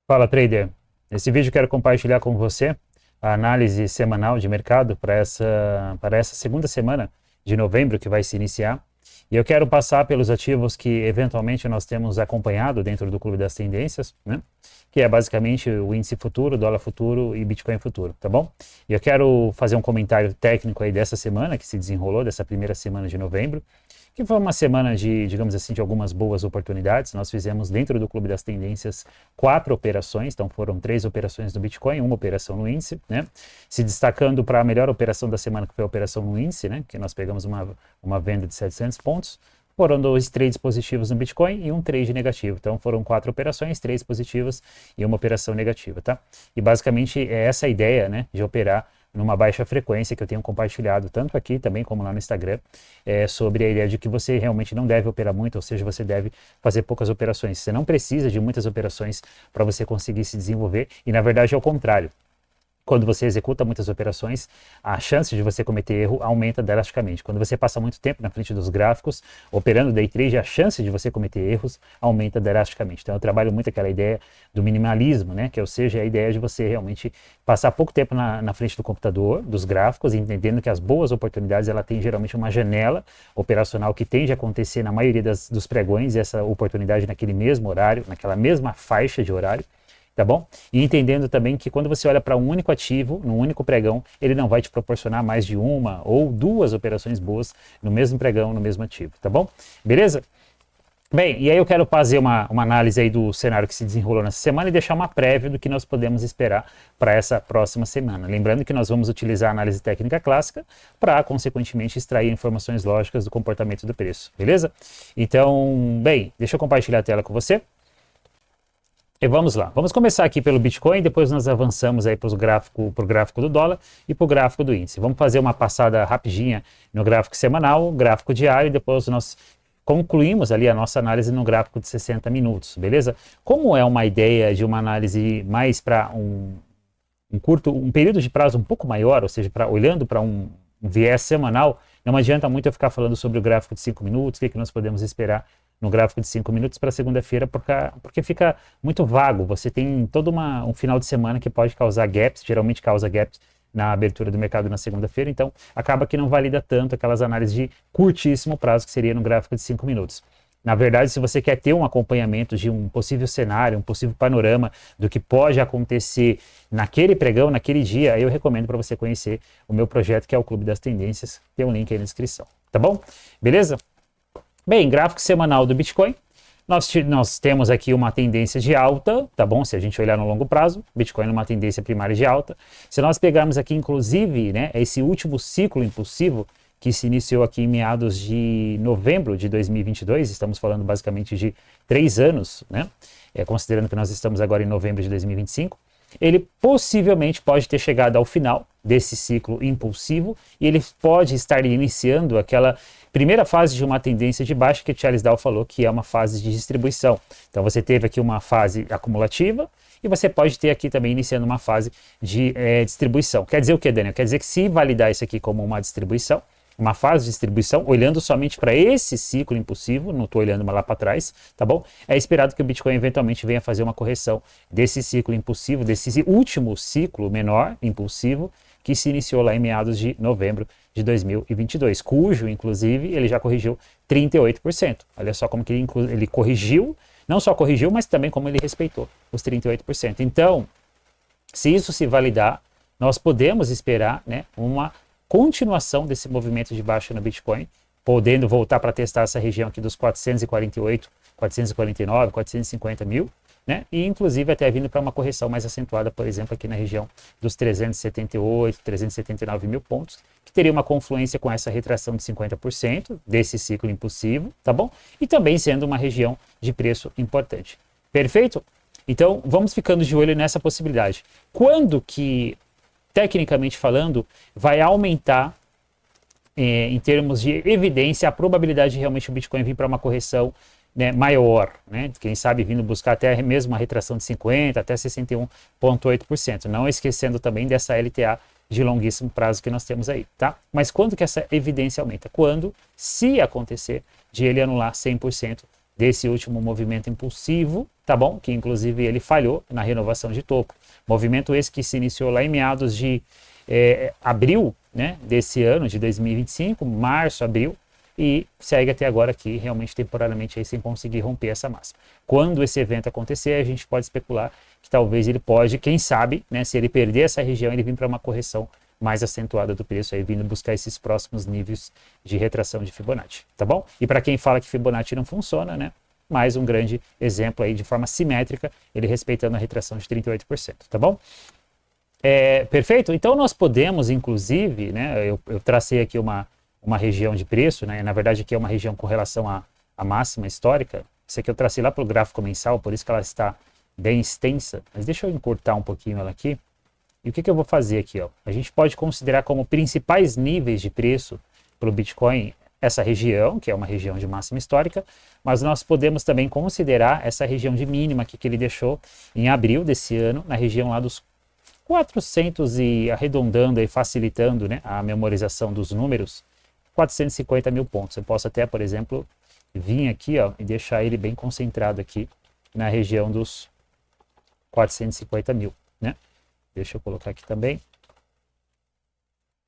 Fala, trader. Nesse vídeo eu quero compartilhar com você a análise semanal de mercado para essa segunda semana de novembro que vai se iniciar. E eu quero passar pelos ativos que eventualmente nós temos acompanhado dentro do Clube das Tendências, né? Que é basicamente o índice futuro, dólar futuro e Bitcoin futuro, tá bom? E eu quero fazer um comentário técnico aí dessa semana que se desenrolou, dessa primeira semana de novembro, que foi uma semana de, digamos assim, de algumas boas oportunidades. Nós fizemos dentro do Clube das Tendências 4 operações, então foram 3 operações no Bitcoin, uma operação no índice, né? Se destacando para a melhor operação da semana, que foi a operação no índice, né? Que nós pegamos uma venda de 700 pontos. Foram 2 trades positivos no Bitcoin e um trade negativo. Então foram 4 operações, 3 positivas e uma operação negativa, tá? E basicamente é essa a ideia, né, de operar numa baixa frequência, que eu tenho compartilhado tanto aqui também como lá no Instagram, sobre a ideia de que você realmente não deve operar muito, ou seja, você deve fazer poucas operações. Você não precisa de muitas operações para você conseguir se desenvolver, e na verdade é o contrário. Quando você executa muitas operações, a chance de você cometer erro aumenta drasticamente. Quando você passa muito tempo na frente dos gráficos, operando day trade, a chance de você cometer erros aumenta drasticamente. Então eu trabalho muito aquela ideia do minimalismo, né? Que ou seja, a ideia de você realmente passar pouco tempo na frente do computador, dos gráficos, entendendo que as boas oportunidades, ela tem geralmente uma janela operacional que tende a acontecer na maioria dos pregões, e essa oportunidade naquele mesmo horário, naquela mesma faixa de horário. Tá bom? E entendendo também que quando você olha para um único ativo, num único pregão, ele não vai te proporcionar mais de uma ou duas operações boas no mesmo pregão, no mesmo ativo, tá bom? Beleza? Bem, e aí eu quero fazer uma análise aí do cenário que se desenrolou nessa semana e deixar uma prévia do que nós podemos esperar para essa próxima semana. Lembrando que nós vamos utilizar a análise técnica clássica para, consequentemente, extrair informações lógicas do comportamento do preço, beleza? Então, bem, deixa eu compartilhar a tela com você. E vamos lá, vamos começar aqui pelo Bitcoin, depois nós avançamos aí para o gráfico do dólar e para o gráfico do índice. Vamos fazer uma passada rapidinha no gráfico semanal, gráfico diário, e depois nós concluímos ali a nossa análise no gráfico de 60 minutos, beleza? Como é uma ideia de uma análise mais para um período de prazo um pouco maior, ou seja, olhando para um viés semanal, não adianta muito eu ficar falando sobre o gráfico de 5 minutos, o que nós podemos esperar no gráfico de 5 minutos para segunda-feira, porque fica muito vago. Você tem todo um final de semana que pode causar gaps, geralmente causa gaps na abertura do mercado na segunda-feira, então acaba que não valida tanto aquelas análises de curtíssimo prazo que seria no gráfico de 5 minutos. Na verdade, se você quer ter um acompanhamento de um possível cenário, um possível panorama do que pode acontecer naquele pregão, naquele dia, eu recomendo para você conhecer o meu projeto, que é o Clube das Tendências. Tem um link aí na descrição, tá bom? Beleza? Bem, gráfico semanal do Bitcoin, nós temos aqui uma tendência de alta, tá bom? Se a gente olhar no longo prazo, Bitcoin numa tendência primária de alta. Se nós pegarmos aqui, inclusive, né, esse último ciclo impulsivo, que se iniciou aqui em meados de novembro de 2022, estamos falando basicamente de 3 anos, né? Considerando que nós estamos agora em novembro de 2025, ele possivelmente pode ter chegado ao final desse ciclo impulsivo e ele pode estar iniciando aquela primeira fase de uma tendência de baixa que o Charles Dow falou que é uma fase de distribuição. Então você teve aqui uma fase acumulativa e você pode ter aqui também iniciando uma fase de distribuição. Quer dizer o que, Daniel? Quer dizer que se validar isso aqui como uma distribuição, uma fase de distribuição, olhando somente para esse ciclo impulsivo, não estou olhando lá para trás, tá bom? É esperado que o Bitcoin eventualmente venha fazer uma correção desse ciclo impulsivo, desse último ciclo menor impulsivo, que se iniciou lá em meados de novembro de 2022, cujo, inclusive, ele já corrigiu 38%. Olha só como que ele corrigiu, não só corrigiu, mas também como ele respeitou os 38%. Então, se isso se validar, nós podemos esperar, né, uma continuação desse movimento de baixa no Bitcoin, podendo voltar para testar essa região aqui dos 448, 449, 450 mil, né? E inclusive até vindo para uma correção mais acentuada, por exemplo, aqui na região dos 378, 379 mil pontos, que teria uma confluência com essa retração de 50% desse ciclo impulsivo, tá bom? E também sendo uma região de preço importante. Perfeito? Então, vamos ficando de olho nessa possibilidade. Quando que, tecnicamente falando, vai aumentar em termos de evidência a probabilidade de realmente o Bitcoin vir para uma correção, né, maior, né? Quem sabe vindo buscar até mesmo uma retração de 50% até 61,8%, não esquecendo também dessa LTA de longuíssimo prazo que nós temos aí, tá? Mas quando que essa evidência aumenta? Quando, se acontecer, de ele anular 100% desse último movimento impulsivo, tá bom? Que inclusive ele falhou na renovação de topo. Movimento esse que se iniciou lá em meados de abril, né, desse ano, de 2025, março, abril, e segue até agora aqui, realmente temporariamente, aí, sem conseguir romper essa máxima. Quando esse evento acontecer, a gente pode especular que talvez ele pode, quem sabe, né, se ele perder essa região, ele vir para uma correção mais acentuada do preço, aí vindo buscar esses próximos níveis de retração de Fibonacci, tá bom? E para quem fala que Fibonacci não funciona, né, mais um grande exemplo aí de forma simétrica, ele respeitando a retração de 38%, tá bom? Perfeito? Então nós podemos, inclusive, né, eu tracei aqui uma região de preço, né, na verdade aqui é uma região com relação à máxima histórica, isso aqui eu tracei lá para o gráfico mensal, por isso que ela está bem extensa, mas deixa eu encurtar um pouquinho ela aqui, e o que eu vou fazer aqui? Ó? A gente pode considerar como principais níveis de preço para o Bitcoin essa região, que é uma região de máxima histórica, mas nós podemos também considerar essa região de mínima que ele deixou em abril desse ano, na região lá dos 400 e arredondando e facilitando, né, a memorização dos números, 450 mil pontos. Eu posso até, por exemplo, vir aqui, ó, e deixar ele bem concentrado aqui na região dos 450 mil, né? Deixa eu colocar aqui também.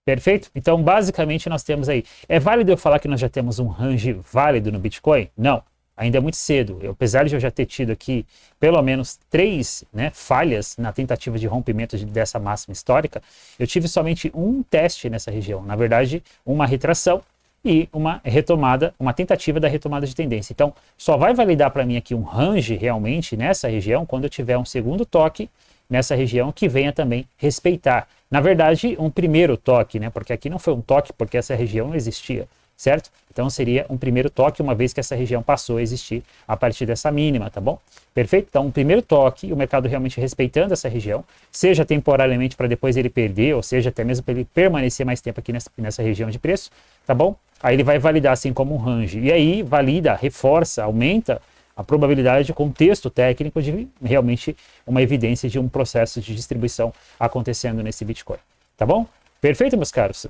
Perfeito? Então, basicamente, nós temos aí. É válido eu falar que nós já temos um range válido no Bitcoin? Não. Ainda é muito cedo. Apesar de eu já ter tido aqui pelo menos 3, né, falhas na tentativa de rompimento dessa máxima histórica, eu tive somente um teste nessa região. Na verdade, uma retração e uma retomada, uma tentativa da retomada de tendência. Então, só vai validar para mim aqui um range realmente nessa região quando eu tiver um segundo toque nessa região que venha também respeitar. Na verdade, um primeiro toque, né? Porque aqui não foi um toque porque essa região não existia, certo? Então seria um primeiro toque, uma vez que essa região passou a existir a partir dessa mínima, tá bom? Perfeito? Então, um primeiro toque, o mercado realmente respeitando essa região, seja temporariamente para depois ele perder, ou seja, até mesmo para ele permanecer mais tempo aqui nessa região de preço, tá bom? Aí ele vai validar assim como um range. E aí valida, reforça, aumenta a probabilidade de contexto técnico de realmente uma evidência de um processo de distribuição acontecendo nesse Bitcoin. Tá bom? Perfeito, meus caros?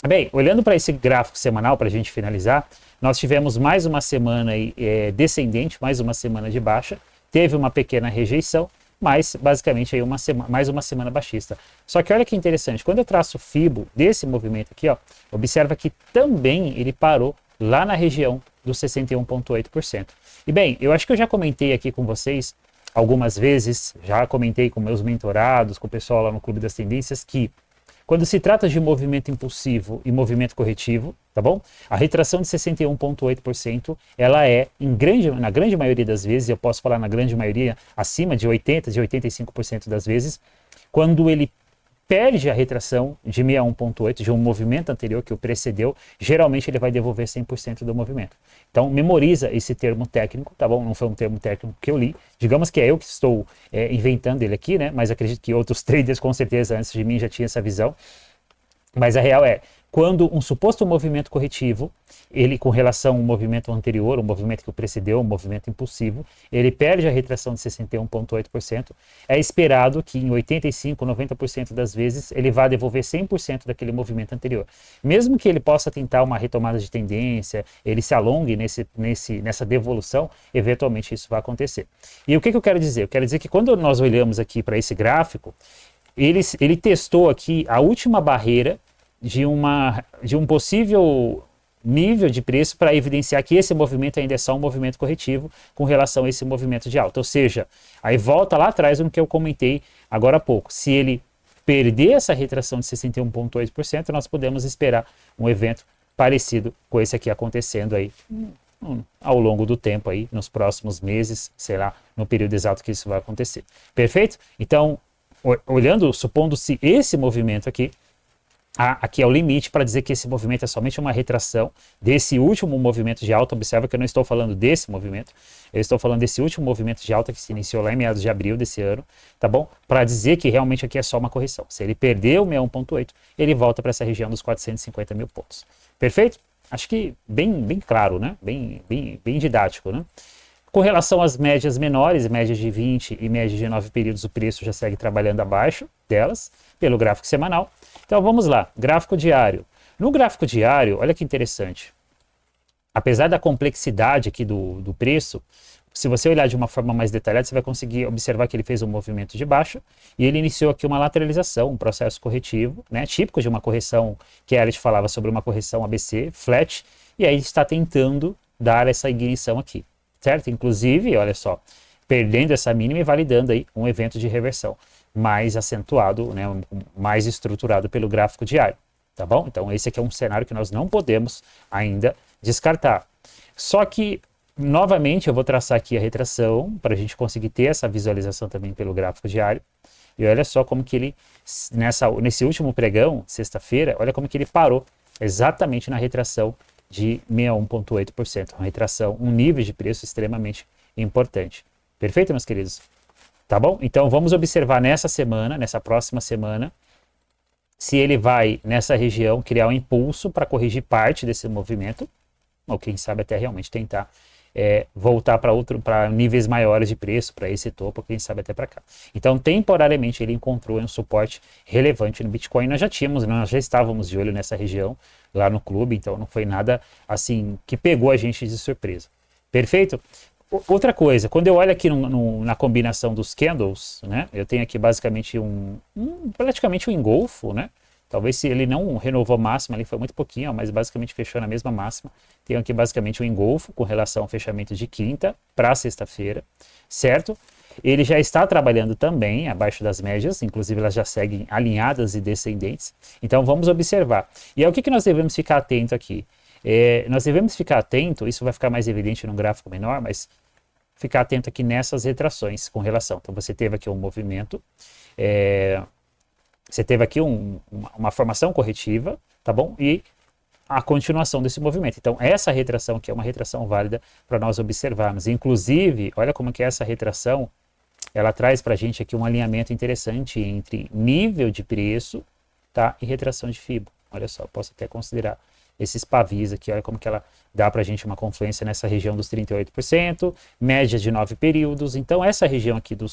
Bem, olhando para esse gráfico semanal, para a gente finalizar, nós tivemos mais uma semana descendente, mais uma semana de baixa, teve uma pequena rejeição, mas basicamente aí mais uma semana baixista. Só que olha que interessante, quando eu traço o Fibo desse movimento aqui, ó, observa que também ele parou lá na região dos 61,8%. E bem, eu acho que eu já comentei aqui com vocês algumas vezes, já comentei com meus mentorados, com o pessoal lá no Clube das Tendências, que quando se trata de movimento impulsivo e movimento corretivo, tá bom? A retração de 61,8%, ela é, na grande maioria das vezes, eu posso falar na grande maioria, acima de 80%, de 85% das vezes, quando ele perde a retração de 61,8% de um movimento anterior que o precedeu, geralmente ele vai devolver 100% do movimento. Então, memoriza esse termo técnico, tá bom? Não foi um termo técnico que eu li. Digamos que é eu que estou inventando ele aqui, né? Mas acredito que outros traders, com certeza, antes de mim já tinham essa visão. Mas a real é, quando um suposto movimento corretivo, ele com relação ao movimento anterior, o movimento que o precedeu, o movimento impulsivo, ele perde a retração de 61,8%, é esperado que em 85%, 90% das vezes ele vá devolver 100% daquele movimento anterior. Mesmo que ele possa tentar uma retomada de tendência, ele se alongue nessa devolução, eventualmente isso vai acontecer. E o que eu quero dizer? Eu quero dizer que quando nós olhamos aqui para esse gráfico, ele testou aqui a última barreira de um possível nível de preço para evidenciar que esse movimento ainda é só um movimento corretivo com relação a esse movimento de alta. Ou seja, aí volta lá atrás no que eu comentei agora há pouco. Se ele perder essa retração de 61,8%, nós podemos esperar um evento parecido com esse aqui acontecendo aí ao longo do tempo aí, nos próximos meses, sei lá, no período exato que isso vai acontecer. Perfeito? Então, olhando, supondo-se esse movimento aqui, aqui é o limite para dizer que esse movimento é somente uma retração desse último movimento de alta. Observa que eu não estou falando desse movimento, eu estou falando desse último movimento de alta que se iniciou lá em meados de abril desse ano, tá bom? Para dizer que realmente aqui é só uma correção. Se ele perder o 61,8, ele volta para essa região dos 450 mil pontos. Perfeito? Acho que bem claro, né? Bem didático, né? Com relação às médias menores, médias de 20 e médias de 9 períodos, o preço já segue trabalhando abaixo delas, pelo gráfico semanal. Então vamos lá, gráfico diário. No gráfico diário, olha que interessante. Apesar da complexidade aqui do preço, se você olhar de uma forma mais detalhada, você vai conseguir observar que ele fez um movimento de baixa e ele iniciou aqui uma lateralização, um processo corretivo, né, típico de uma correção que a Elliott falava sobre uma correção ABC, flat, e aí está tentando dar essa ignição aqui, certo? Inclusive, olha só, perdendo essa mínima e validando aí um evento de reversão mais acentuado, né, mais estruturado pelo gráfico diário, tá bom? Então esse aqui é um cenário que nós não podemos ainda descartar. Só que, novamente, eu vou traçar aqui a retração para a gente conseguir ter essa visualização também pelo gráfico diário. E olha só como que ele, nesse último pregão, sexta-feira, olha como que ele parou exatamente na retração de 61,8%. Uma retração, um nível de preço extremamente importante. Perfeito, meus queridos? Tá bom? Então vamos observar nessa semana, nessa próxima semana, se ele vai nessa região criar um impulso para corrigir parte desse movimento, ou quem sabe até realmente tentar voltar para níveis maiores de preço, para esse topo, quem sabe até para cá. Então, temporariamente, ele encontrou um suporte relevante no Bitcoin. Nós já estávamos de olho nessa região lá no clube, então não foi nada assim que pegou a gente de surpresa. Perfeito? Outra coisa, quando eu olho aqui na combinação dos candles, né, eu tenho aqui basicamente praticamente um engolfo, né? Talvez se ele não renovou máxima, ali foi muito pouquinho, mas basicamente fechou na mesma máxima. Tenho aqui basicamente um engolfo com relação ao fechamento de quinta para sexta-feira, certo? Ele já está trabalhando também abaixo das médias, inclusive elas já seguem alinhadas e descendentes. Então vamos observar. E é o que nós devemos ficar atento aqui? Nós devemos ficar atento, isso vai ficar mais evidente no gráfico menor, mas ficar atento aqui nessas retrações com relação. Então você teve aqui um movimento, você teve aqui uma formação corretiva, tá bom? E a continuação desse movimento. Então essa retração aqui é uma retração válida para nós observarmos. Inclusive, olha como que essa retração, ela traz para a gente aqui um alinhamento interessante entre nível de preço, tá? E retração de FIBO. Olha só, posso até considerar esses pavis aqui, olha como que ela dá para a gente uma confluência nessa região dos 38%, média de 9 períodos. Então essa região aqui do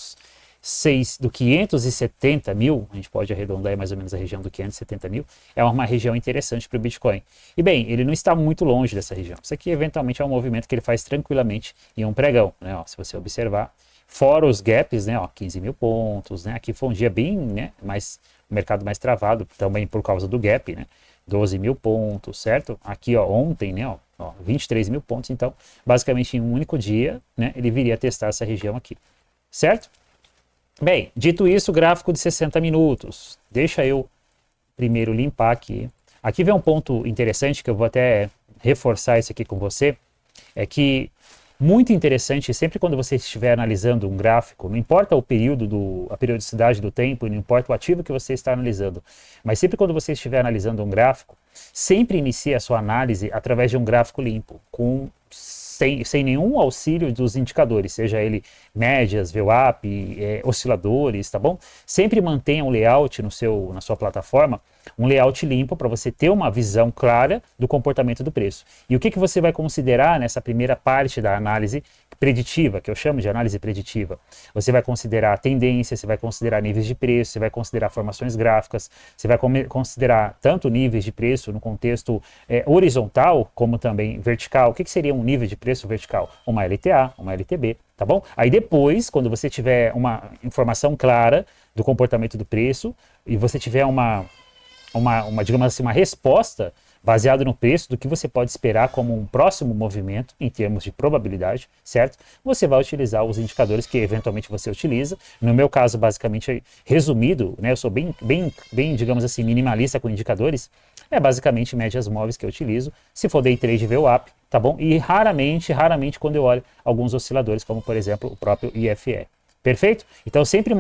570 mil, a gente pode arredondar mais ou menos a região do 570 mil, é uma região interessante para o Bitcoin. E bem, ele não está muito longe dessa região. Isso aqui eventualmente é um movimento que ele faz tranquilamente em um pregão, né? Ó, se você observar, fora os gaps, né? Ó, 15 mil pontos, né? Aqui foi um dia bem, né? O mercado mais travado, também por causa do gap, né? 12 mil pontos, certo? Aqui, ó, ontem, né, ó, 23 mil pontos. Então, basicamente, em um único dia, né, ele viria a testar essa região aqui, certo? Bem, dito isso, gráfico de 60 minutos. Deixa eu primeiro limpar aqui. Aqui vem um ponto interessante que eu vou até reforçar isso aqui com você, é que muito interessante, sempre quando você estiver analisando um gráfico, não importa o período, a periodicidade do tempo, não importa o ativo que você está analisando, mas sempre quando você estiver analisando um gráfico, sempre inicie a sua análise através de um gráfico limpo, sem nenhum auxílio dos indicadores, seja ele médias, VWAP, osciladores, tá bom? Sempre mantenha um layout na sua plataforma, um layout limpo para você ter uma visão clara do comportamento do preço. E o que você vai considerar nessa primeira parte da análise preditiva, que eu chamo de análise preditiva? Você vai considerar tendência, você vai considerar níveis de preço, você vai considerar formações gráficas, você vai considerar tanto níveis de preço no contexto horizontal, como também vertical. O que seria um nível de preço vertical? Uma LTA, uma LTB, tá bom? Aí depois, quando você tiver uma informação clara do comportamento do preço e você tiver digamos assim, uma resposta baseada no preço do que você pode esperar como um próximo movimento em termos de probabilidade, certo? Você vai utilizar os indicadores que eventualmente você utiliza. No meu caso, basicamente, resumido, né? Eu sou bem, digamos assim, minimalista com indicadores. É basicamente médias móveis que eu utilizo. Se for day trade, VWAP, tá bom? E raramente quando eu olho alguns osciladores, como por exemplo o próprio IFE. Perfeito? Então sempre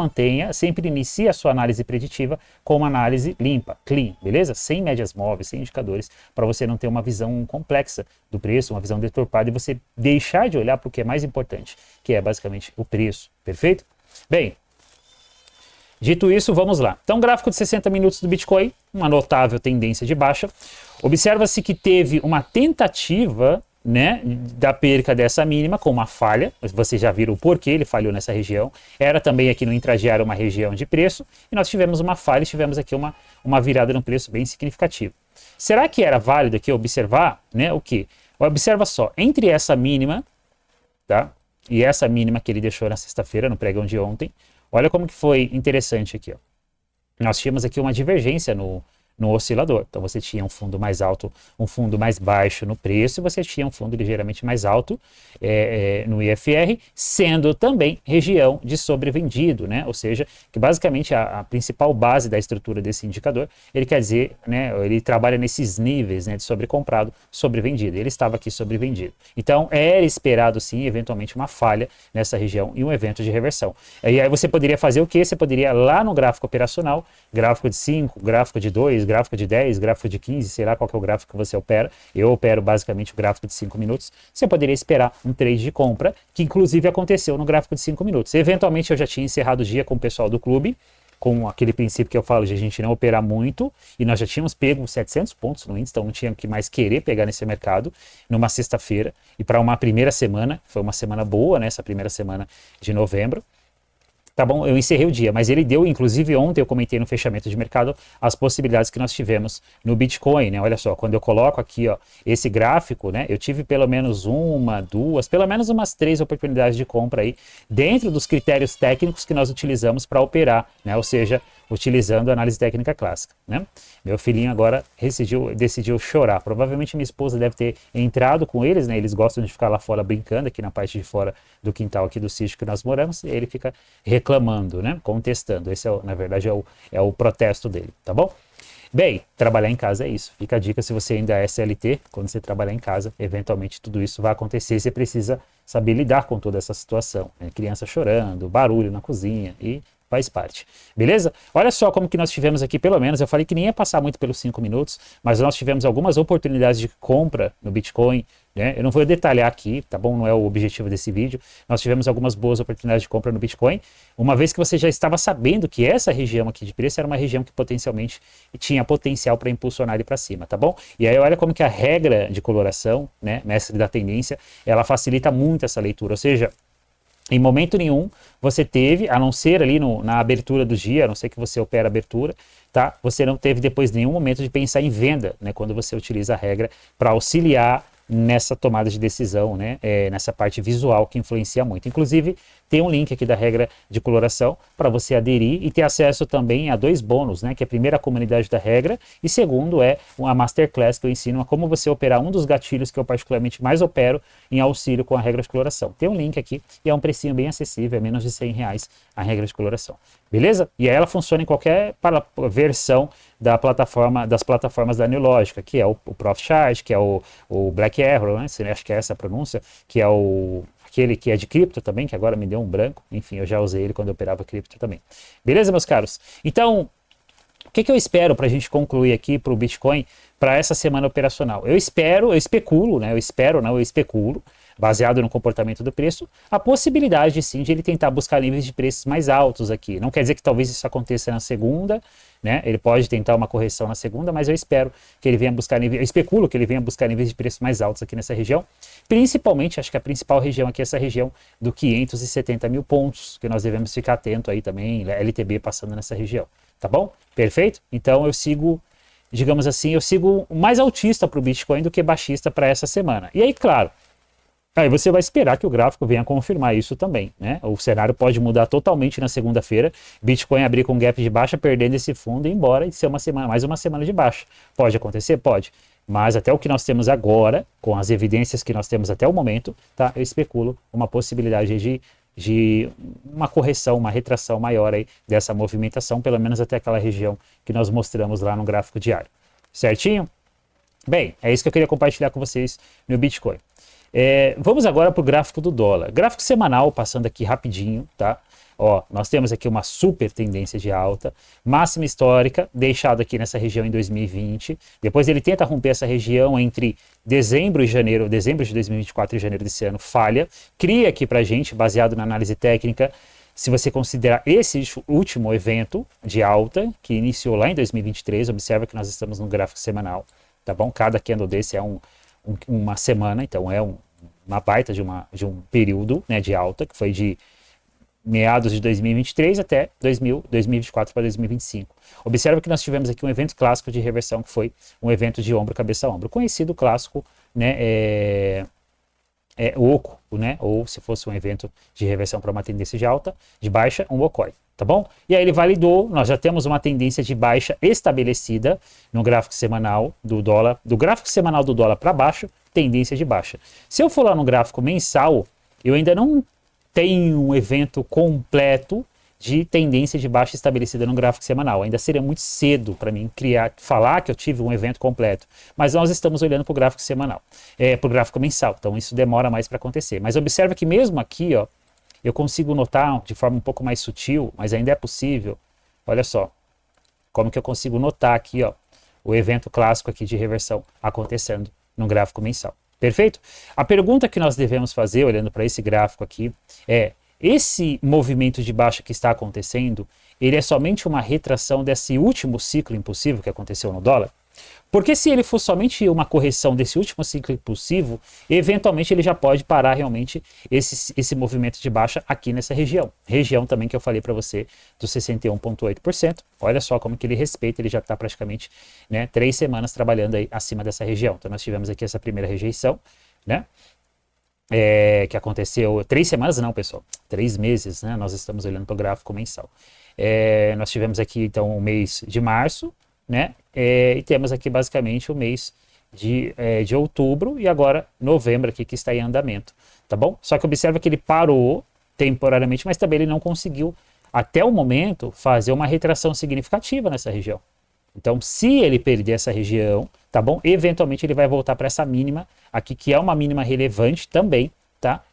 inicie a sua análise preditiva com uma análise limpa, clean, beleza? Sem médias móveis, sem indicadores, para você não ter uma visão complexa do preço, uma visão deturpada e você deixar de olhar para o que é mais importante, que é basicamente o preço, perfeito? Bem, dito isso, vamos lá. Então, gráfico de 60 minutos do Bitcoin, uma notável tendência de baixa. Observa-se que teve uma tentativa, né, da perca dessa mínima com uma falha, vocês já viram o porquê ele falhou nessa região, era também aqui no intradiário uma região de preço, e nós tivemos uma falha e tivemos aqui uma virada no preço bem significativa. Será que era válido aqui observar, né, o que? Observa só, entre essa mínima, tá, e essa mínima que ele deixou na sexta-feira, no pregão de ontem. Olha como que foi interessante aqui, ó. Nós tínhamos aqui uma divergência no oscilador. Então você tinha um fundo mais alto, um fundo mais baixo no preço, e você tinha um fundo ligeiramente mais alto no IFR, sendo também região de sobrevendido, né? Ou seja, que basicamente a principal base da estrutura desse indicador, ele quer dizer, né, ele trabalha nesses níveis, né, de sobrecomprado, sobrevendido. Ele estava aqui sobrevendido. Então era esperado sim, eventualmente, uma falha nessa região e um evento de reversão. E aí você poderia fazer o quê? Você poderia lá no gráfico operacional, gráfico de 5, gráfico de 2, gráfico de 10, gráfico de 15, sei lá qual que é o gráfico que você opera. Eu opero basicamente o gráfico de 5 minutos. Você poderia esperar um trade de compra, que inclusive aconteceu no gráfico de 5 minutos. Eventualmente eu já tinha encerrado o dia com o pessoal do clube, com aquele princípio que eu falo de a gente não operar muito, e nós já tínhamos pego 700 pontos no índice, então não tinha que mais querer pegar nesse mercado numa sexta-feira, e para uma primeira semana, foi uma semana boa, né, essa primeira semana de novembro. Tá bom, eu encerrei o dia, mas ele deu, inclusive ontem eu comentei no fechamento de mercado as possibilidades que nós tivemos no Bitcoin, né? Olha só, quando eu coloco aqui, ó, esse gráfico, né? Eu tive pelo menos uma, duas, pelo menos umas 3 oportunidades de compra aí, dentro dos critérios técnicos que nós utilizamos para operar, né? Ou seja, utilizando a análise técnica clássica, né? Meu filhinho agora decidiu chorar. Provavelmente minha esposa deve ter entrado com eles, né? Eles gostam de ficar lá fora brincando, aqui na parte de fora do quintal aqui do sítio que nós moramos, e ele fica reclamando, né? Contestando. Esse na verdade, é o protesto dele, tá bom? Bem, trabalhar em casa é isso. Fica a dica, se você ainda é CLT, quando você trabalhar em casa, eventualmente tudo isso vai acontecer, você precisa saber lidar com toda essa situação, né? Criança chorando, barulho na cozinha e faz parte, beleza? Olha só como que nós tivemos aqui, pelo menos, eu falei que nem ia passar muito pelos 5 minutos, mas nós tivemos algumas oportunidades de compra no Bitcoin, né? Eu não vou detalhar aqui, tá bom? Não é o objetivo desse vídeo. Nós tivemos algumas boas oportunidades de compra no Bitcoin, uma vez que você já estava sabendo que essa região aqui de preço era uma região que potencialmente tinha potencial para impulsionar ele para cima, tá bom? E aí olha como que a regra de coloração, né, mestre da tendência, ela facilita muito essa leitura, ou seja, em momento nenhum você teve, a não ser ali na abertura do dia, a não ser que você opera a abertura, tá? Você não teve depois nenhum momento de pensar em venda, né? Quando você utiliza a regra para auxiliar nessa tomada de decisão, né? Nessa parte visual que influencia muito. Inclusive, tem um link aqui da regra de coloração para você aderir e ter acesso também a 2 bônus, né? Que é a primeira, a comunidade da regra, e segundo é uma masterclass que eu ensino a como você operar um dos gatilhos que eu particularmente mais opero em auxílio com a regra de coloração. Tem um link aqui e é um precinho bem acessível, é menos de R$100 a regra de coloração. Beleza? E aí ela funciona em qualquer versão das plataformas da Neológica, que é o Profitchart, que é o Black Arrow, né? Acho que é essa a pronúncia, que é aquele que é de cripto também, que agora me deu um branco. Enfim, eu já usei ele quando eu operava cripto também. Beleza, meus caros? Então, o que eu espero para a gente concluir aqui para o Bitcoin para essa semana operacional? Eu especulo, baseado no comportamento do preço, a possibilidade sim de ele tentar buscar níveis de preços mais altos aqui. Não quer dizer que talvez isso aconteça na segunda, né? Ele pode tentar uma correção na segunda, mas eu espero que ele venha buscar níveis, eu especulo que ele venha buscar níveis de preços mais altos aqui nessa região. Principalmente, acho que a principal região aqui é essa região do 570 mil pontos, que nós devemos ficar atento aí também, LTB passando nessa região. Tá bom? Perfeito? Então eu sigo, digamos assim, eu sigo mais altista para o Bitcoin do que baixista para essa semana. E aí, claro, aí você vai esperar que o gráfico venha confirmar isso também, né? O cenário pode mudar totalmente na segunda-feira, Bitcoin abrir com gap de baixa, perdendo esse fundo e ir embora e ser mais uma semana de baixa. Pode acontecer? Pode. Mas até o que nós temos agora, com as evidências que nós temos até o momento, tá? Eu especulo uma possibilidade de uma correção, uma retração maior aí dessa movimentação, pelo menos até aquela região que nós mostramos lá no gráfico diário. Certinho? Bem, é isso que eu queria compartilhar com vocês no Bitcoin. Vamos agora para o gráfico do dólar. Gráfico semanal, passando aqui rapidinho, tá? Ó, nós temos aqui uma super tendência de alta, máxima histórica, deixado aqui nessa região em 2020. Depois ele tenta romper essa região entre dezembro de 2024 e janeiro desse ano, falha. Cria aqui pra gente, baseado na análise técnica, se você considerar esse último evento de alta, que iniciou lá em 2023, observa que nós estamos no gráfico semanal, tá bom? Cada candle desse é uma semana, então é uma baita de um período, né, de alta, que foi de meados de 2023 até 2024 para 2025. Observa que nós tivemos aqui um evento clássico de reversão, que foi um evento de ombro, cabeça a ombro, conhecido clássico, né, oco, né? Ou se fosse um evento de reversão para uma tendência de alta, de baixa, um OCOI, tá bom? E aí ele validou, nós já temos uma tendência de baixa estabelecida no gráfico semanal do dólar, do gráfico semanal do dólar para baixo, tendência de baixa. Se eu for lá no gráfico mensal, eu ainda não tenho um evento completo de tendência de baixa estabelecida no gráfico semanal. Ainda seria muito cedo para mim falar que eu tive um evento completo. Mas nós estamos olhando para o gráfico semanal, para o gráfico mensal. Então isso demora mais para acontecer. Mas observa que mesmo aqui, ó, eu consigo notar de forma um pouco mais sutil, mas ainda é possível. Olha só, como que eu consigo notar aqui, ó, o evento clássico aqui de reversão acontecendo no gráfico mensal. Perfeito? A pergunta que nós devemos fazer, olhando para esse gráfico aqui, é: esse movimento de baixa que está acontecendo, ele é somente uma retração desse último ciclo impulsivo que aconteceu no dólar? Porque se ele for somente uma correção desse último ciclo impulsivo, eventualmente ele já pode parar realmente esse movimento de baixa aqui nessa região. Região também que eu falei para você do 61,8%. Olha só como que ele respeita, ele já está praticamente, né, 3 semanas trabalhando aí acima dessa região. Então nós tivemos aqui essa primeira rejeição, né? Que aconteceu 3 semanas, não, pessoal, 3 meses, né? Nós estamos olhando para o gráfico mensal. Nós tivemos aqui então o mês de março, né? E temos aqui basicamente o mês de outubro e agora novembro aqui que está em andamento, tá bom? Só que observa que ele parou temporariamente, mas também ele não conseguiu até o momento fazer uma retração significativa nessa região. Então, se ele perder essa região, tá bom? Eventualmente ele vai voltar para essa mínima aqui, que é uma mínima relevante também, tá?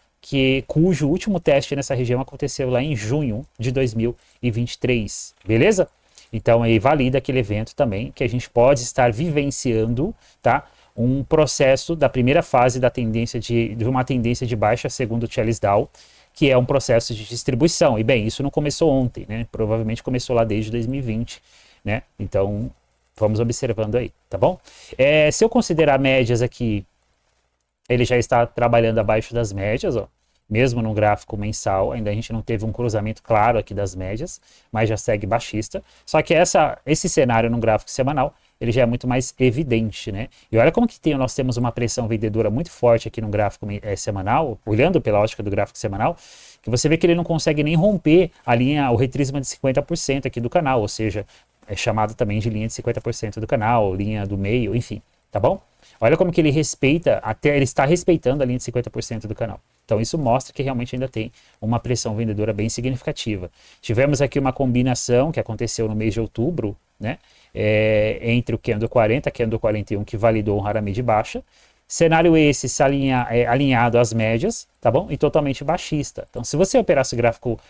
Cujo último teste nessa região aconteceu lá em junho de 2023, beleza? Então, aí valida aquele evento também, que a gente pode estar vivenciando, tá? Um processo da primeira fase da tendência de uma tendência de baixa, segundo o Charles Dow, que é um processo de distribuição. E bem, isso não começou ontem, né? Provavelmente começou lá desde 2020. Né? Então, vamos observando aí, tá bom? Se eu considerar médias aqui, ele já está trabalhando abaixo das médias, ó, mesmo no gráfico mensal, ainda a gente não teve um cruzamento claro aqui das médias, mas já segue baixista. Só que esse cenário no gráfico semanal, ele já é muito mais evidente, né? E olha como que nós temos uma pressão vendedora muito forte aqui no gráfico semanal, olhando pela ótica do gráfico semanal, que você vê que ele não consegue nem romper o retracement de 50% aqui do canal, ou seja, é chamado também de linha de 50% do canal, linha do meio, enfim, tá bom? Olha como que ele ele está respeitando a linha de 50% do canal. Então isso mostra que realmente ainda tem uma pressão vendedora bem significativa. Tivemos aqui uma combinação que aconteceu no mês de outubro, né? Entre o Candle 40 e Candle 41, que validou um Harami de baixa. Cenário esse alinhado às médias, tá bom? E totalmente baixista. Então se você operasse gráfico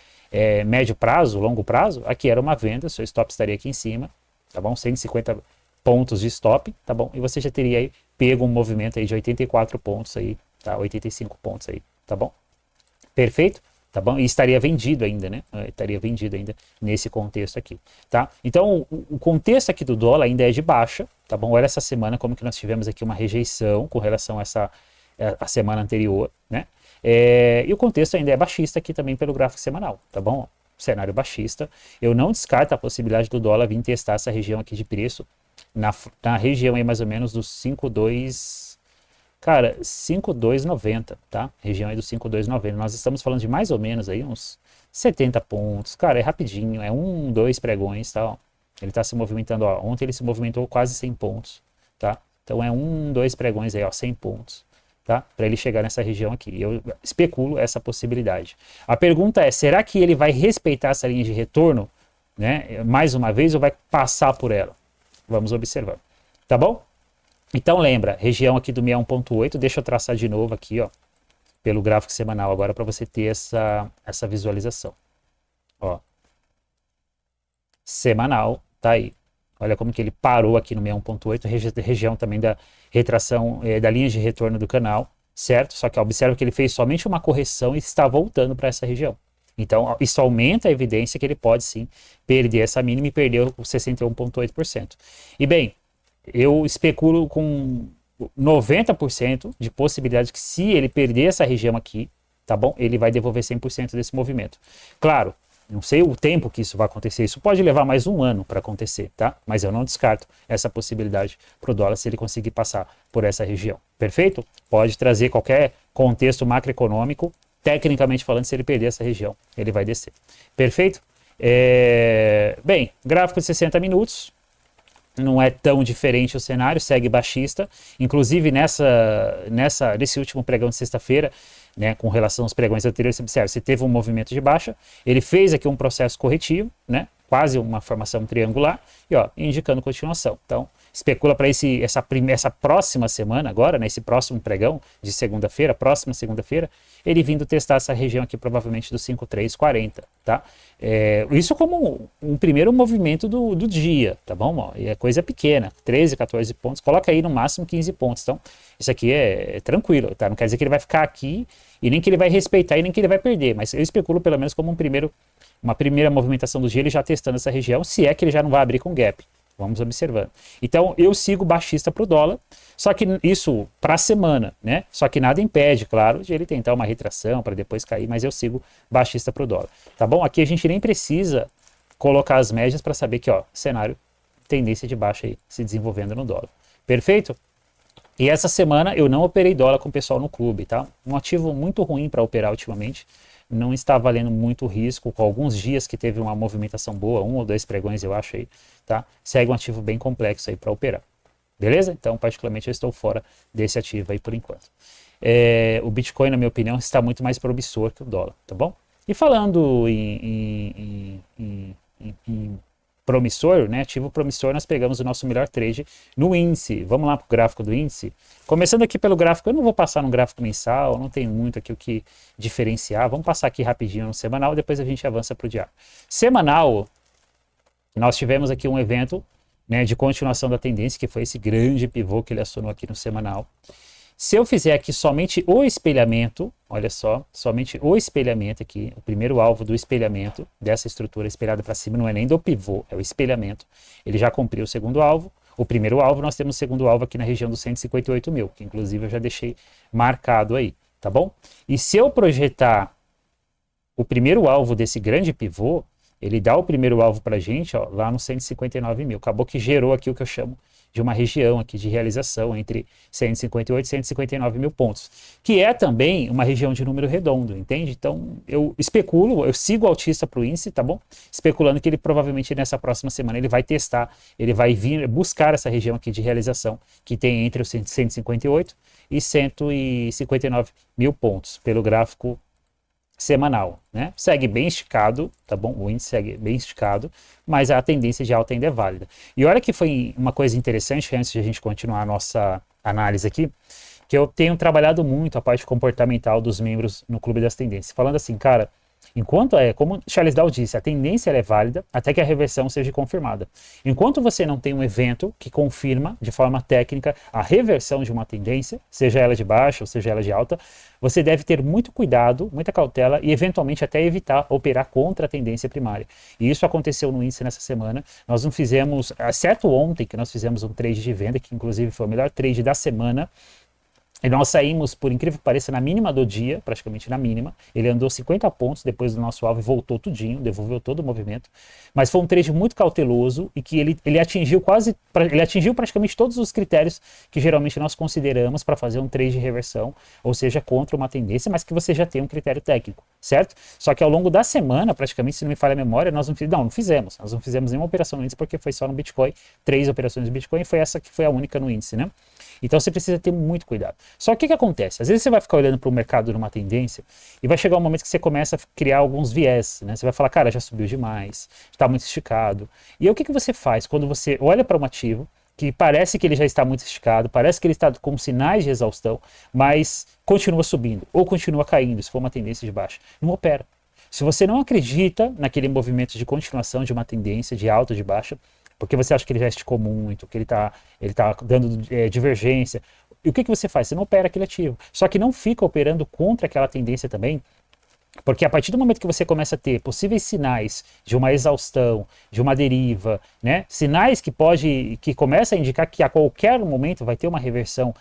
médio prazo, longo prazo, aqui era uma venda, seu stop estaria aqui em cima, tá bom? 150 pontos de stop, tá bom? E você já teria aí pego um movimento aí de 84 pontos aí, tá? 85 pontos aí, tá bom? Perfeito? Tá bom? E estaria vendido ainda, né? Estaria vendido ainda nesse contexto aqui, tá? Então, o contexto aqui do dólar ainda é de baixa, tá bom? Olha essa semana como que nós tivemos aqui uma rejeição com relação a a semana anterior, né? E o contexto ainda é baixista aqui também pelo gráfico semanal, tá bom? Cenário baixista. Eu não descarto a possibilidade do dólar vir testar essa região aqui de preço na região aí mais ou menos dos 5,2... Cara, 5,290, tá? Região aí dos 5,290. Nós estamos falando de mais ou menos aí uns 70 pontos. Cara, é rapidinho, é 2 pregões, tá? Ó. Ele tá se movimentando, ó. Ontem ele se movimentou quase 100 pontos, tá? Então é 2 pregões aí, ó, 100 pontos. Tá? Para ele chegar nessa região aqui. Eu especulo essa possibilidade. A pergunta é, será que ele vai respeitar essa linha de retorno, né, mais uma vez, ou vai passar por ela? Vamos observar. Tá bom? Então lembra, região aqui do 61,8, deixa eu traçar de novo aqui, ó, pelo gráfico semanal agora para você ter essa visualização. Ó. Semanal, tá aí. Olha como que ele parou aqui no 61,8, região também da retração da linha de retorno do canal, certo? Só que observa que ele fez somente uma correção e está voltando para essa região. Então, isso aumenta a evidência que ele pode sim perder essa mínima e perder o 61,8%. E bem, eu especulo com 90% de possibilidade que se ele perder essa região aqui, tá bom? Ele vai devolver 100% desse movimento. Claro, não sei o tempo que isso vai acontecer, isso pode levar mais um ano para acontecer, tá? Mas eu não descarto essa possibilidade para o dólar se ele conseguir passar por essa região. Perfeito? Pode trazer qualquer contexto macroeconômico, tecnicamente falando, se ele perder essa região, ele vai descer. Perfeito? Bem, gráfico de 60 minutos, não é tão diferente o cenário, segue baixista. Inclusive nesse último pregão de sexta-feira, né, com relação aos pregões anteriores, você observa, você teve um movimento de baixa, ele fez aqui um processo corretivo, né, quase uma formação triangular, e ó, indicando continuação. Então, especula para essa próxima semana agora, né, esse próximo pregão de segunda-feira, próxima segunda-feira, ele vindo testar essa região aqui, provavelmente do 5.340, tá? Isso como um primeiro movimento do dia, tá bom? Ó, e é coisa pequena, 13, 14 pontos, coloca aí no máximo 15 pontos. Então, isso aqui é tranquilo, tá? Não quer dizer que ele vai ficar aqui e nem que ele vai respeitar e nem que ele vai perder, mas eu especulo pelo menos como uma primeira movimentação do dia, ele já testando essa região, se é que ele já não vai abrir com gap. Vamos observando. Então, eu sigo baixista para o dólar, só que isso para a semana, né? Só que nada impede, claro, de ele tentar uma retração para depois cair, mas eu sigo baixista para o dólar. Tá bom? Aqui a gente nem precisa colocar as médias para saber que, ó, cenário, tendência de baixa aí se desenvolvendo no dólar. Perfeito? E essa semana eu não operei dólar com o pessoal no clube, tá? Um ativo muito ruim para operar ultimamente. Não está valendo muito risco, com alguns dias que teve uma movimentação boa, 1 ou 2 pregões eu acho aí, tá? Segue um ativo bem complexo aí para operar. Beleza? Então, particularmente, eu estou fora desse ativo aí por enquanto. O Bitcoin, na minha opinião, está muito mais promissor que o dólar, tá bom? E falando em promissor, né, ativo promissor, nós pegamos o nosso melhor trade no índice. Vamos lá para o gráfico do índice. Começando aqui pelo gráfico, eu não vou passar no gráfico mensal, não tenho muito aqui o que diferenciar. Vamos passar aqui rapidinho no semanal, depois a gente avança para o diário. Semanal, nós tivemos aqui um evento, né, de continuação da tendência, que foi esse grande pivô que ele acionou aqui no semanal. Se eu fizer aqui somente o espelhamento, olha só, somente o espelhamento aqui, o primeiro alvo do espelhamento, dessa estrutura espelhada para cima, não é nem do pivô, é o espelhamento. Ele já cumpriu o segundo alvo. O primeiro alvo, nós temos o segundo alvo aqui na região dos 158 mil, que inclusive eu já deixei marcado aí, tá bom? E se eu projetar o primeiro alvo desse grande pivô, ele dá o primeiro alvo para a gente, ó, lá nos 159 mil. Acabou que gerou aqui o que eu chamo de uma região aqui de realização entre 158 e 159 mil pontos, que é também uma região de número redondo, entende? Então, eu especulo, eu sigo o altista para o índice, tá bom? Especulando que ele provavelmente nessa próxima semana ele vai testar, ele vai vir buscar essa região aqui de realização, que tem entre os 158 e 159 mil pontos, pelo gráfico semanal, né? Segue bem esticado, tá bom? O índice segue bem esticado, mas a tendência de alta ainda é válida. E olha que foi uma coisa interessante, antes de a gente continuar a nossa análise aqui, que eu tenho trabalhado muito a parte comportamental dos membros no Clube das Tendências, falando assim, cara, enquanto como Charles Dow disse, a tendência é válida até que a reversão seja confirmada. Enquanto você não tem um evento que confirma de forma técnica a reversão de uma tendência, seja ela de baixa ou seja ela de alta, você deve ter muito cuidado, muita cautela e eventualmente até evitar operar contra a tendência primária. E isso aconteceu no índice nessa semana. Nós não fizemos, exceto ontem que nós fizemos um trade de venda, que inclusive foi o melhor trade da semana. E nós saímos, por incrível que pareça, na mínima do dia, praticamente na mínima. Ele andou 50 pontos depois do nosso alvo e voltou tudinho, devolveu todo o movimento. Mas foi um trade muito cauteloso e que ele atingiu praticamente todos os critérios que geralmente nós consideramos para fazer um trade de reversão, ou seja, contra uma tendência, mas que você já tem um critério técnico, certo? Só que ao longo da semana, praticamente, se não me falha a memória, nós não fizemos nenhuma operação no índice porque foi só no Bitcoin, 3 operações no Bitcoin e foi essa que foi a única no índice, né? Então você precisa ter muito cuidado. Só que o que acontece? Às vezes você vai ficar olhando para o mercado numa tendência e vai chegar um momento que você começa a criar alguns viés, né? Você vai falar, cara, já subiu demais, está muito esticado. E aí o que você faz quando você olha para um ativo que parece que ele já está muito esticado, parece que ele está com sinais de exaustão, mas continua subindo ou continua caindo, se for uma tendência de baixa? Não opera. Se você não acredita naquele movimento de continuação de uma tendência de alta ou de baixa, porque você acha que ele já esticou muito, que ele tá dando divergência. E o que você faz? Você não opera aquele ativo. Só que não fica operando contra aquela tendência também, porque a partir do momento que você começa a ter possíveis sinais de uma exaustão, de uma deriva, né? Sinais que começam a indicar que a qualquer momento vai ter uma reversão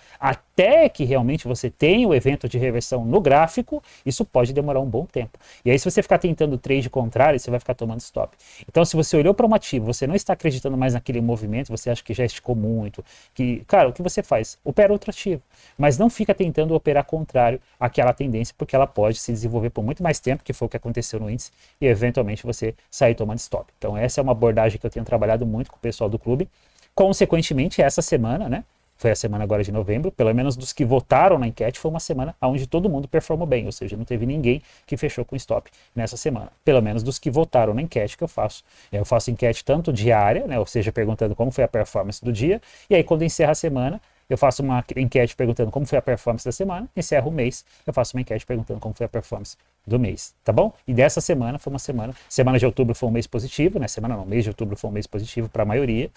até que realmente você tenha o evento de reversão no gráfico, isso pode demorar um bom tempo. E aí se você ficar tentando trade contrário, você vai ficar tomando stop. Então se você olhou para um ativo, você não está acreditando mais naquele movimento, você acha que já esticou muito, que, cara, o que você faz? Opera outro ativo, mas não fica tentando operar contrário àquela tendência, porque ela pode se desenvolver por muito mais tempo, que foi o que aconteceu no índice, e eventualmente você sair tomando stop. Então essa é uma abordagem que eu tenho trabalhado muito com o pessoal do clube. Consequentemente, essa semana, né? Foi a semana agora de novembro, pelo menos dos que votaram na enquete, foi uma semana onde todo mundo performou bem, ou seja, não teve ninguém que fechou com stop nessa semana. Pelo menos dos que votaram na enquete que eu faço. Eu faço enquete tanto diária, né, ou seja, perguntando como foi a performance do dia, e aí quando encerra a semana, eu faço uma enquete perguntando como foi a performance da semana, encerro o mês, eu faço uma enquete perguntando como foi a performance do mês, tá bom? E dessa semana foi uma semana de outubro foi um mês positivo, né, mês de outubro foi um mês positivo para a maioria,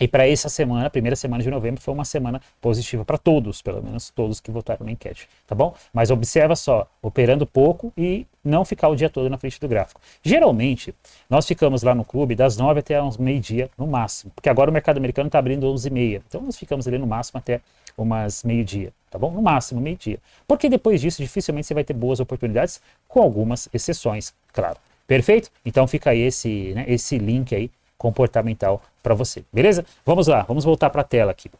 e para essa semana, a primeira semana de novembro, foi uma semana positiva para todos, pelo menos todos que votaram na enquete, tá bom? Mas observa só, operando pouco e não ficar o dia todo na frente do gráfico. Geralmente, nós ficamos lá no clube das 9 até uns meio-dia no máximo, porque agora o mercado americano está abrindo 11h30, então nós ficamos ali no máximo até umas meio-dia, tá bom? No máximo meio-dia. Porque depois disso, dificilmente você vai ter boas oportunidades, com algumas exceções, claro. Perfeito? Então fica aí esse link aí comportamental para você, beleza? Vamos lá, vamos voltar para a tela aqui.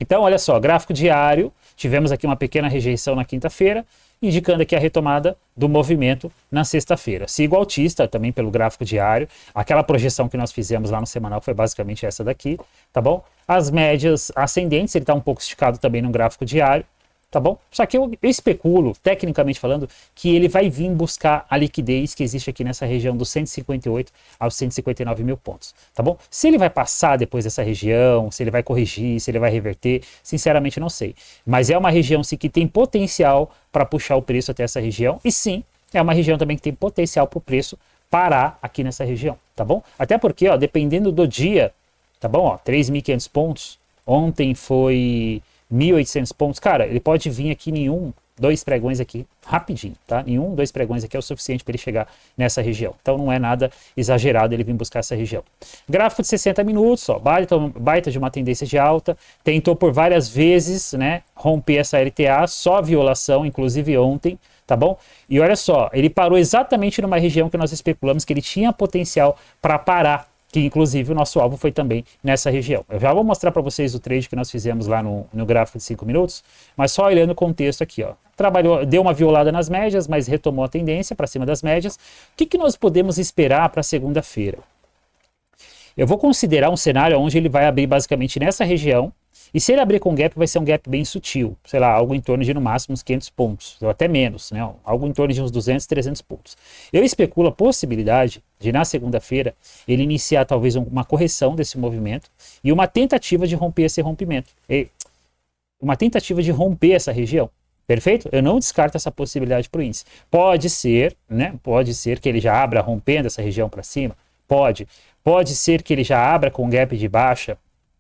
Então, olha só, gráfico diário, tivemos aqui uma pequena rejeição na quinta-feira, indicando aqui a retomada do movimento na sexta-feira. Sigo altista também pelo gráfico diário, aquela projeção que nós fizemos lá no semanal foi basicamente essa daqui, tá bom? As médias ascendentes, ele está um pouco esticado também no gráfico diário, tá bom? Só que eu especulo, tecnicamente falando, que ele vai vir buscar a liquidez que existe aqui nessa região dos 158 aos 159 mil pontos, tá bom? Se ele vai passar depois dessa região, se ele vai corrigir, se ele vai reverter, sinceramente não sei. Mas é uma região sim que tem potencial para puxar o preço até essa região, e sim, é uma região também que tem potencial para o preço parar aqui nessa região, tá bom? Até porque, ó, dependendo do dia, tá bom? Ó, 3.500 pontos, ontem foi 1.800 pontos, cara, ele pode vir aqui em 1, 2 pregões aqui, rapidinho, tá? Em 1, 2 pregões aqui é o suficiente para ele chegar nessa região. Então não é nada exagerado ele vir buscar essa região. Gráfico de 60 minutos, ó, baita de uma tendência de alta, tentou por várias vezes, né, romper essa LTA, só violação, inclusive ontem, tá bom? E olha só, ele parou exatamente numa região que nós especulamos que ele tinha potencial para parar, que inclusive o nosso alvo foi também nessa região. Eu já vou mostrar para vocês o trade que nós fizemos lá no gráfico de 5 minutos, mas só olhando o contexto aqui, ó. Trabalhou, deu uma violada nas médias, mas retomou a tendência para cima das médias. O que nós podemos esperar para segunda-feira? Eu vou considerar um cenário onde ele vai abrir basicamente nessa região, e se ele abrir com gap, vai ser um gap bem sutil, sei lá, algo em torno de no máximo uns 500 pontos, ou até menos, né? Algo em torno de uns 200, 300 pontos. Eu especulo a possibilidade de, na segunda-feira, ele iniciar talvez uma correção desse movimento e uma tentativa de romper esse rompimento. Uma tentativa de romper essa região. Perfeito? Eu não descarto essa possibilidade para o índice. Pode ser, né? Pode ser que ele já abra rompendo essa região para cima. Pode. Pode ser que ele já abra com gap de baixa,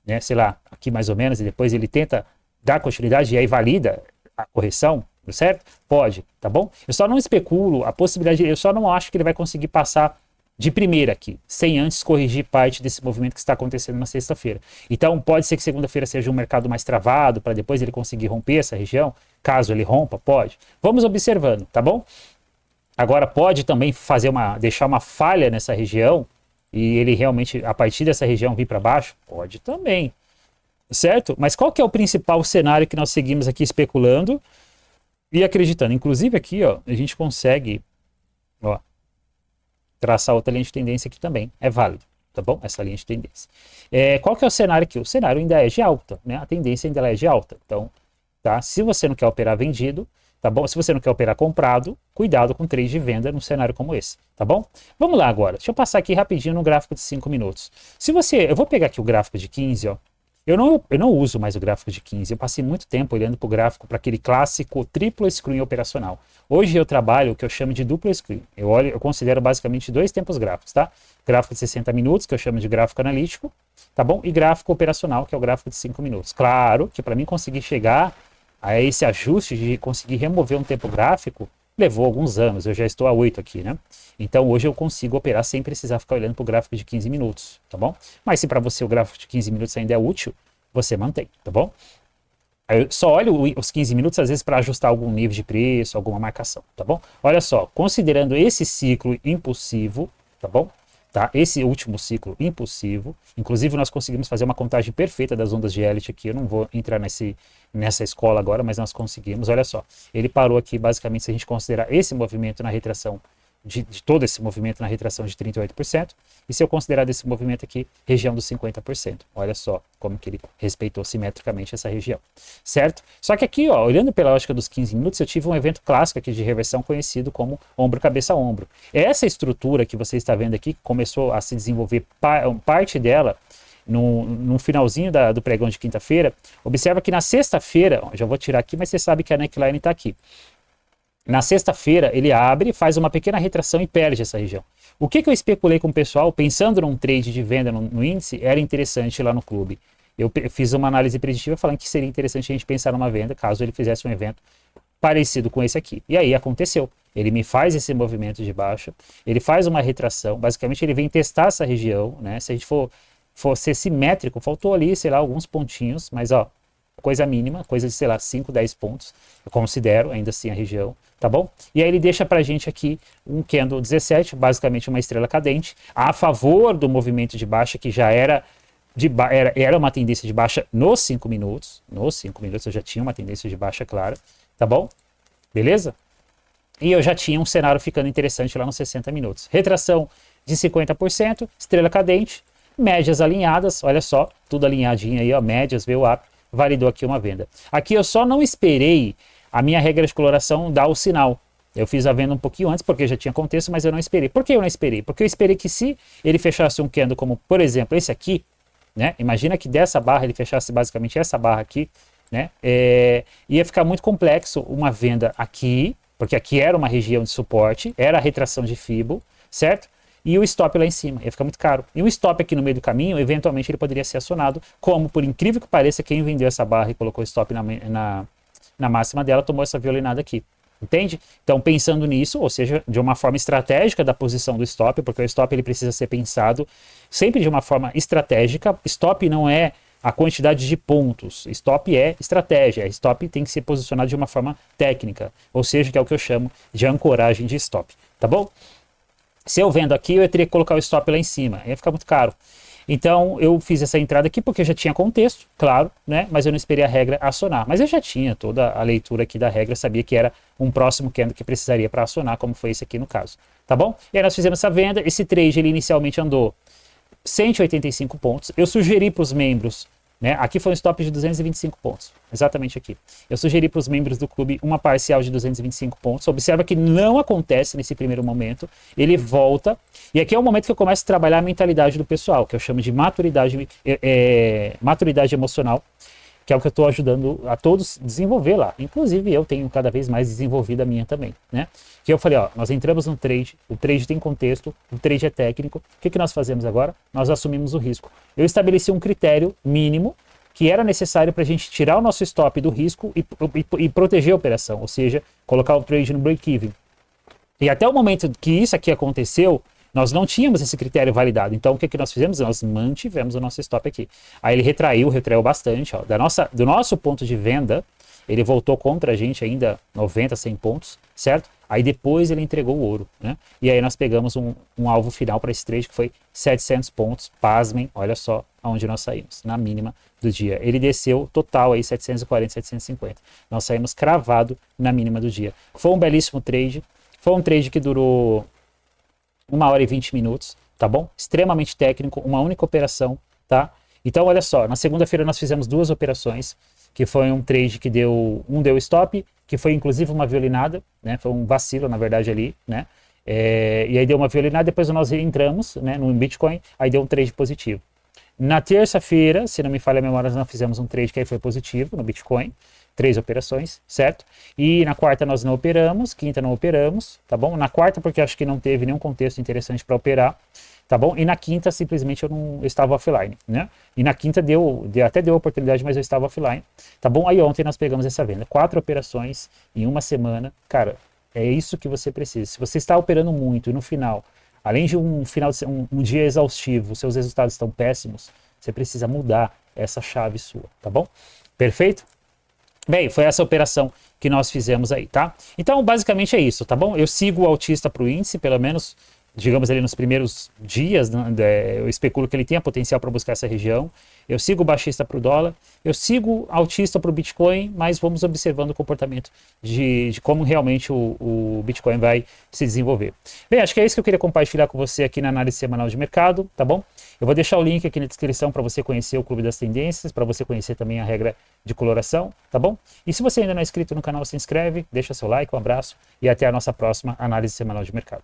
né, sei lá, aqui mais ou menos, e depois ele tenta dar continuidade e aí valida a correção, certo? Pode, tá bom? Eu só não especulo a possibilidade, eu só não acho que ele vai conseguir passar de primeira aqui, sem antes corrigir parte desse movimento que está acontecendo na sexta-feira. Então, pode ser que segunda-feira seja um mercado mais travado, para depois ele conseguir romper essa região, caso ele rompa, pode. Vamos observando, tá bom? Agora, pode também deixar uma falha nessa região, e ele realmente, a partir dessa região, vir para baixo? Pode também, certo? Mas qual que é o principal cenário que nós seguimos aqui especulando e acreditando? Inclusive aqui, ó, a gente consegue, ó, traçar outra linha de tendência aqui também, é válido, tá bom? Essa linha de tendência. Qual que é o cenário aqui? O cenário ainda é de alta, né? A tendência ainda é de alta, então, tá? Se você não quer operar vendido, tá bom? Se você não quer operar comprado, cuidado com trade de venda num cenário como esse, tá bom? Vamos lá agora, deixa eu passar aqui rapidinho no gráfico de 5 minutos. Eu vou pegar aqui o gráfico de 15, ó. Eu não uso mais o gráfico de 15, eu passei muito tempo olhando para o gráfico, para aquele clássico triplo screen operacional. Hoje eu trabalho o que eu chamo de duplo screen. Eu considero basicamente 2 tempos gráficos, tá? Gráfico de 60 minutos, que eu chamo de gráfico analítico, tá bom? E gráfico operacional, que é o gráfico de 5 minutos. Claro que para mim conseguir chegar a esse ajuste de conseguir remover um tempo gráfico, levou alguns anos, eu já estou há 8 aqui, né? Então hoje eu consigo operar sem precisar ficar olhando para o gráfico de 15 minutos, tá bom? Mas se para você o gráfico de 15 minutos ainda é útil, você mantém, tá bom? Aí eu só olho os 15 minutos, às vezes, para ajustar algum nível de preço, alguma marcação, tá bom? Olha só, considerando esse ciclo impulsivo, tá bom? Tá? Esse último ciclo impulsivo, inclusive nós conseguimos fazer uma contagem perfeita das ondas de Elliott aqui, eu não vou entrar nessa escola agora, mas nós conseguimos, olha só, ele parou aqui basicamente se a gente considerar esse movimento na retração, de todo esse movimento na retração de 38%, e se eu considerar desse movimento aqui, região dos 50%. Olha só como que ele respeitou simetricamente essa região, certo? Só que aqui, ó, olhando pela lógica dos 15 minutos, eu tive um evento clássico aqui de reversão conhecido como ombro, cabeça, ombro. Essa estrutura que você está vendo aqui, que começou a se desenvolver parte dela no finalzinho do pregão de quinta-feira, observa que na sexta-feira, já vou tirar aqui, mas você sabe que a neckline está aqui. Na sexta-feira, ele abre, faz uma pequena retração e perde essa região. O que eu especulei com o pessoal, pensando num trade de venda no índice, era interessante lá no clube. Eu fiz uma análise preditiva falando que seria interessante a gente pensar numa venda, caso ele fizesse um evento parecido com esse aqui. E aí aconteceu. Ele me faz esse movimento de baixa, ele faz uma retração, basicamente ele vem testar essa região, né? Se a gente for ser simétrico, faltou ali, sei lá, alguns pontinhos, mas ó, coisa mínima, coisa de, sei lá, 5, 10 pontos, eu considero ainda assim a região, tá bom? E aí ele deixa pra gente aqui um candle 17, basicamente uma estrela cadente, a favor do movimento de baixa, que já era uma tendência de baixa nos 5 minutos, eu já tinha uma tendência de baixa clara, tá bom? Beleza? E eu já tinha um cenário ficando interessante lá nos 60 minutos. Retração de 50%, estrela cadente, médias alinhadas, olha só, tudo alinhadinho aí, ó, médias, VWAP, validou aqui uma venda. Aqui eu só não esperei a minha regra de coloração dar o sinal. Eu fiz a venda um pouquinho antes, porque já tinha contexto, mas eu não esperei. Por que eu não esperei? Porque eu esperei que se ele fechasse um candle como, por exemplo, esse aqui, né? Imagina que dessa barra ele fechasse basicamente essa barra aqui, né? Ia ficar muito complexo uma venda aqui, porque aqui era uma região de suporte, era a retração de Fibo, certo? E o stop lá em cima, ia ficar muito caro. E o stop aqui no meio do caminho, eventualmente ele poderia ser acionado, como por incrível que pareça, quem vendeu essa barra e colocou o stop na máxima dela, tomou essa violinada aqui. Entende? Então, pensando nisso, ou seja, de uma forma estratégica da posição do stop, porque o stop ele precisa ser pensado sempre de uma forma estratégica. Stop não é a quantidade de pontos. Stop é estratégia. Stop tem que ser posicionado de uma forma técnica, ou seja, que é o que eu chamo de ancoragem de stop. Tá bom? Se eu vendo aqui, eu teria que colocar o stop lá em cima, ia ficar muito caro. Então, eu fiz essa entrada aqui porque eu já tinha contexto, claro, né? Mas eu não esperei a regra acionar. Mas eu já tinha toda a leitura aqui da regra, sabia que era um próximo candle que precisaria para acionar, como foi esse aqui no caso, tá bom? E aí nós fizemos essa venda, esse trade ele inicialmente andou 185 pontos. Eu sugeri para os membros, né? Aqui foi um stop de 225 pontos, exatamente aqui. Eu sugeri para os membros do clube uma parcial de 225 pontos. Observa que não acontece nesse primeiro momento, ele volta. E aqui é o momento que eu começo a trabalhar a mentalidade do pessoal, que eu chamo de maturidade emocional, que é o que eu estou ajudando a todos desenvolver lá. Inclusive eu tenho cada vez mais desenvolvido a minha também, né? Que eu falei, ó, nós entramos no trade, o trade tem contexto, o trade é técnico. O que nós fazemos agora? Nós assumimos o risco. Eu estabeleci um critério mínimo que era necessário para a gente tirar o nosso stop do risco e proteger a operação, ou seja, colocar o trade no break-even. E até o momento que isso aqui aconteceu, nós não tínhamos esse critério validado. Então, o que nós fizemos? Nós mantivemos o nosso stop aqui. Aí ele retraiu bastante. Ó. Do nosso ponto de venda, ele voltou contra a gente ainda 90, 100 pontos, certo? Aí depois ele entregou o ouro, né? E aí nós pegamos um alvo final para esse trade que foi 700 pontos. Pasmem, olha só aonde nós saímos, na mínima do dia. Ele desceu total aí 740, 750. Nós saímos cravado na mínima do dia. Foi um belíssimo trade. Foi um trade que durou 1 hora e 20 minutos, tá bom? Extremamente técnico, uma única operação, tá? Então, olha só, na segunda-feira nós fizemos 2 operações, que foi um trade que deu stop, que foi inclusive uma violinada, né? Foi um vacilo, na verdade, ali, né? E aí deu uma violinada, depois nós entramos, né, no Bitcoin, aí deu um trade positivo. Na terça-feira, se não me falha a memória, nós fizemos um trade que aí foi positivo no Bitcoin, 3 operações, certo? E na quarta nós não operamos, quinta não operamos, tá bom? Na quarta porque acho que não teve nenhum contexto interessante para operar, tá bom? E na quinta simplesmente eu estava offline, né? E na quinta até deu oportunidade, mas eu estava offline, tá bom? Aí ontem nós pegamos essa venda, 4 operações em uma semana, cara, é isso que você precisa. Se você está operando muito e no final, além de um dia exaustivo, seus resultados estão péssimos, você precisa mudar essa chave sua, tá bom? Perfeito? Bem, foi essa operação que nós fizemos aí, tá? Então, basicamente é isso, tá bom? Eu sigo o altista para o índice, pelo menos, digamos ali nos primeiros dias, né, eu especulo que ele tenha potencial para buscar essa região. Eu sigo o baixista para o dólar, eu sigo altista para o Bitcoin, mas vamos observando o comportamento de como realmente o Bitcoin vai se desenvolver. Bem, acho que é isso que eu queria compartilhar com você aqui na análise semanal de mercado, tá bom? Eu vou deixar o link aqui na descrição para você conhecer o Clube das Tendências, para você conhecer também a regra de coloração, tá bom? E se você ainda não é inscrito no canal, se inscreve, deixa seu like, um abraço e até a nossa próxima análise semanal de mercado.